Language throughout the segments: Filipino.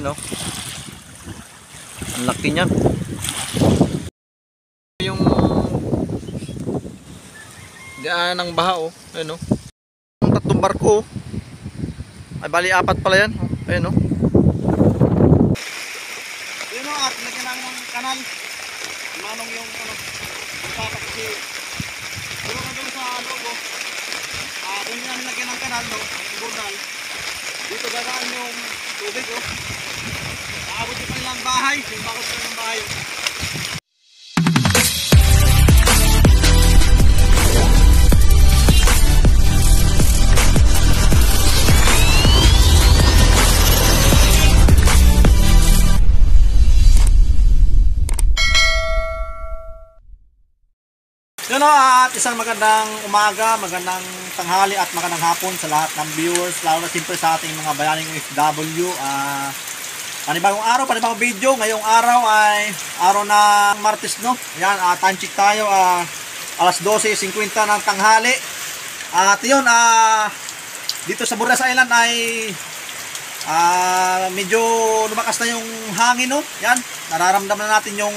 Ano? Ang laki niyan. Yung daan ng baha oh. Ayun oh. Ang tatlong barko oh. Ay bali apat pala yan. Ayun oh. Ayun oh, at lagyan namin ng kanal. Manong yung ano. Kasi doon na doon sa loob oh. Doon namin lagyan ng kanal no. Ang burdal. Dito gagaan yung tubig oh. Aabot yung kanilang bahay. Yung bakot kanilang bahay oh. Yun o, at isang magandang umaga, magandang tanghali at magandang hapon sa lahat ng viewers, lalo na siyempre sa ating mga bayaning OFW. Panibagong araw, panibagong video. Ngayong araw ay araw ng Martes, no? Ayan, time check tayo, alas 12:50 ng tanghali. At yun, dito sa Bordas Island ay medyo lumakas na yung hangin, no? Yan, nararamdaman natin yung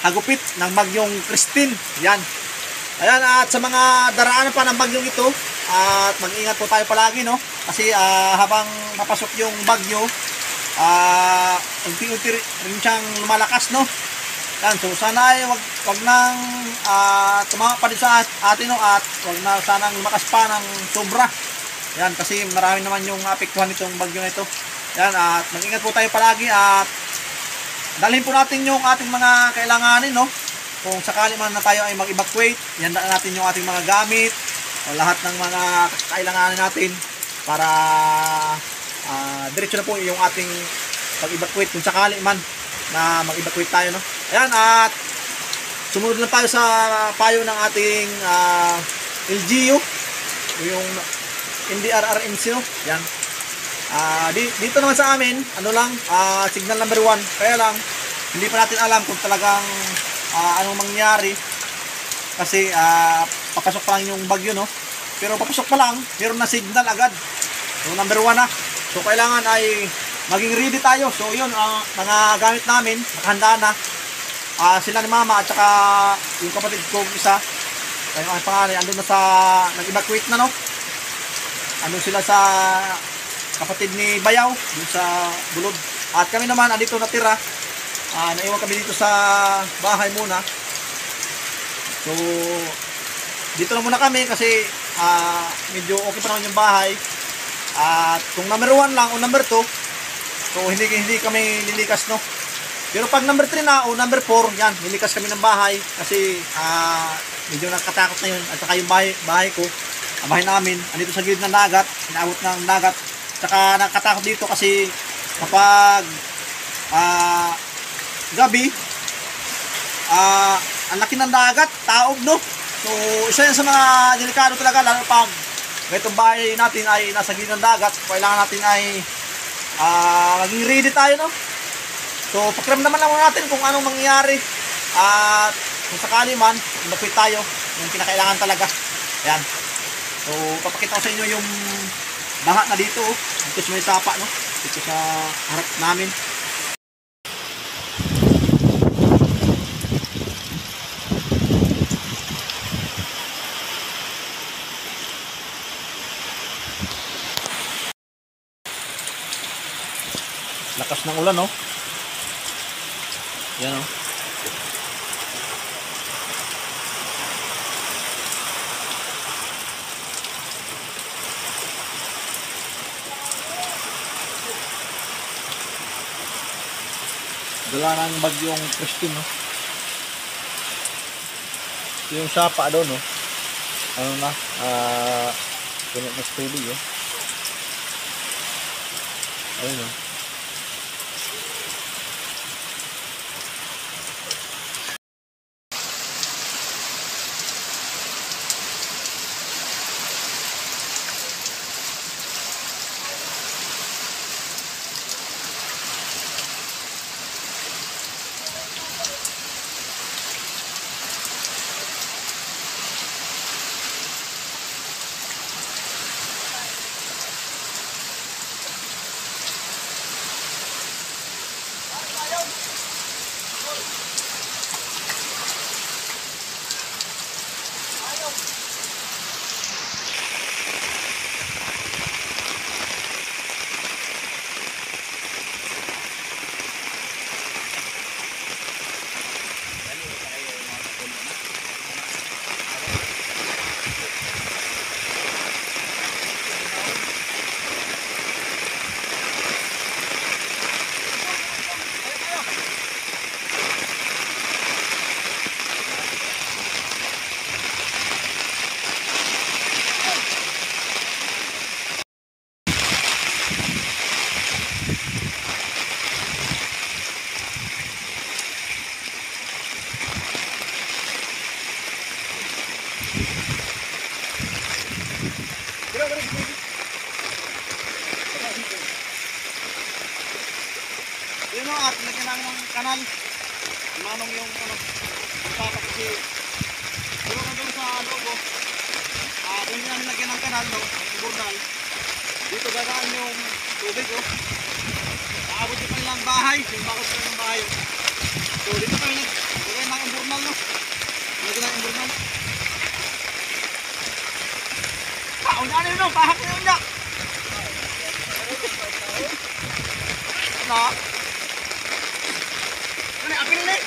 hagupit ng bagyong Christine. Yan. Ayan, at sa mga daraanan pa ng bagyong ito, at mag-ingat po tayo palagi, no? Kasi habang papasok yung bagyo, unti-unti rin siyang lumalakas, no? Yan, so sana ay wag nang tumama pa din sa atin, no? At wag na sanang lumakas pa ng sobra. Yan, kasi marami naman yung apektuhan nitong bagyo na ito. Yan, at mag-ingat po tayo palagi at dalhin po natin yung ating mga kailanganin, no? Kung sakali man na tayo ay mag-evacuate, ihandaan natin yung ating mga gamit o lahat ng mga kailanganin natin para diretso na po yung ating pag-evacuate kung sakali man na mag-evacuate tayo, no? Ayan, at sumunod na tayo sa payo ng ating LGU, yung NDRRMC, no? Yan. Dito naman sa amin, ano lang, signal number 1. Kaya lang, hindi pa natin alam kung talagang anong mangyari. Kasi papasok pa lang yung bagyo, no? Pero papasok pa lang, meron na signal agad. So number 1 na. So kailangan ay maging ready tayo. So yun, mga gamit namin, nakahanda na. Sila ni mama at saka yung kapatid kong isa, yung ang pangalan, andun na sa, nag-evacuate na, no? Andun sila sa kapatid ni Bayaw dun sa Bulod. At kami naman andito natira. Naiwan kami dito sa bahay muna. So dito na muna kami kasi medyo okay pa naman yung bahay. At kung number 1 lang o number 2, so hindi kami lilikas, no. Pero pag number 3 na o number 4, yan, lilikas kami ng bahay kasi medyo nakatakot na yun. At saka yung bahay ko, ang bahay namin andito sa gilid ng dagat, inaabot ng dagat. Saka nakatakot dito kasi kapag gabi, ang laki ng dagat, taob, no? So isa yan sa mga delikado talaga, lalo pag itong bahay natin ay nasa gilid ng dagat. Kailangan natin ay maging ready tayo, no? So pakiramdaman lang natin kung anong mangyayari at kung sakali man evacuate tayo, yung kinakailangan talaga. Ayan, so papakita ko sa inyo yung baha na dito, dito sa may sapa, no? Dito sa harap namin. Lakas ng ulan, no? Yan, no? Dala ng bagyong Christine, no? Yung sapa doon, no? Ano na? Puno na tubig, eh. Ayun, no? manong yung ano, tatak kasi doon na doon sa loob oh. Kung hindi namin lagyan ng kanal no, ng burnal, dito gagaan yung tubig oh. Aabot yung kanilang bahay, yung bakod sa kanilang bahay oh. So dito kami naglagay ng burnal no. Lagyan ng burnal. Unahan yun no, pahak na yun na. Ano? Ano, apin na eh.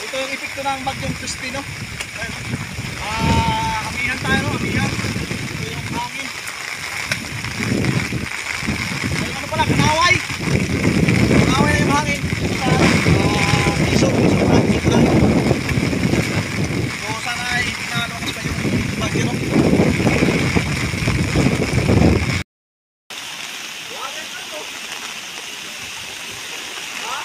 Ito yung epekto ng bagyong Crispino. Amihan tayo, no? Amihan. Ito yung hangin. Ay, ano pala, kanaway. Kanaway na yung hangin. Isog na. So, sana ay pinalakas pa yung bagyo, no? Wagin na to. Ha?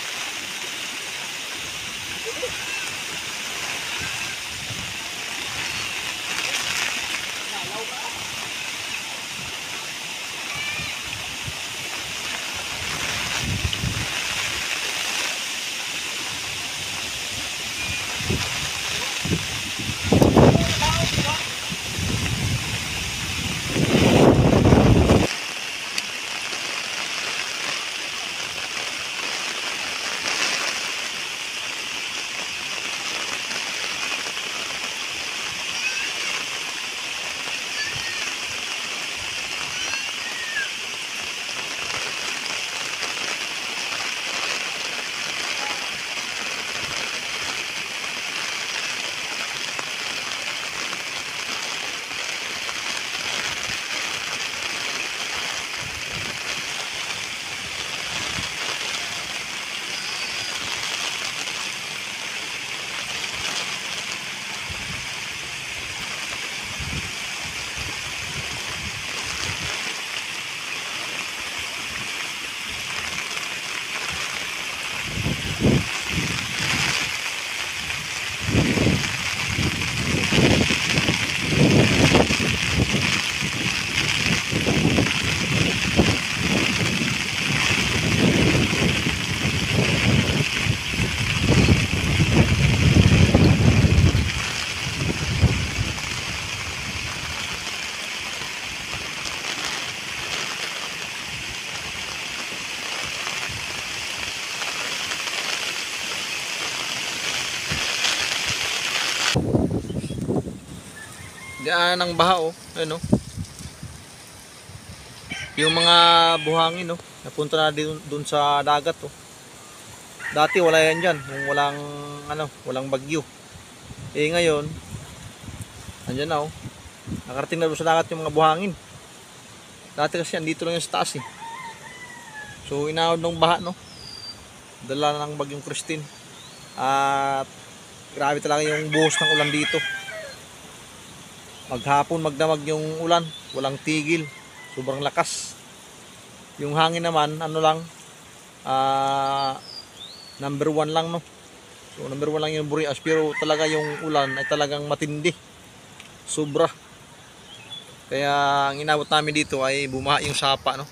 Diyan ang baha oh. Ayun oh. Yung mga buhangin oh, napunta na dun sa dagat oh. Dati wala yan diyan, yung walang bagyo. Eh ngayon, andyan na oh. Nakarating na doon sa dagat yung mga buhangin. Dati kasi andito lang yung sa taas eh. So inahon ng baha no. Dala na ng bagyong Christine. At grabe talaga yung buhos ng ulan dito. Maghapon magdamag yung ulan, walang tigil, sobrang lakas. Yung hangin naman number 1 lang no. So number 1 lang yung Boreas, pero talaga yung ulan ay talagang matindi, sobra. Kaya ang inabot namin dito ay bumaha yung sapa no.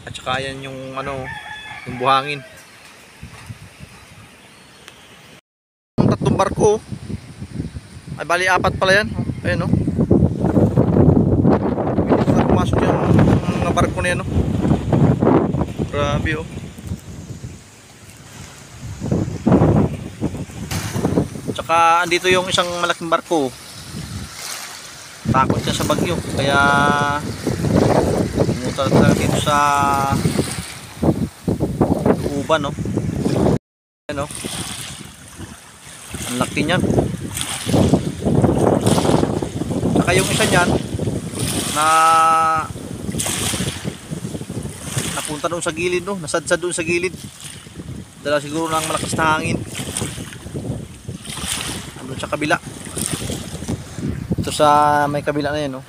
At saka yan yung yung buhangin. Ang tatlong barko ay bali 4 pala yan. Ayun no. Pumasok yung mga barko na yan no. Grabe oh. Tsaka andito yung isang malaking barko. Takot siya sa bagyo. Kaya pumunta talaga dito sa Uban no. Ayun no. Ang laki niyan. Saka yung isa niyan na napunta doon sa gilid no, nasadsad doon sa gilid. Dala siguro ng malakas na hangin. Doon sa kabila. Ito sa may kabila na yan no.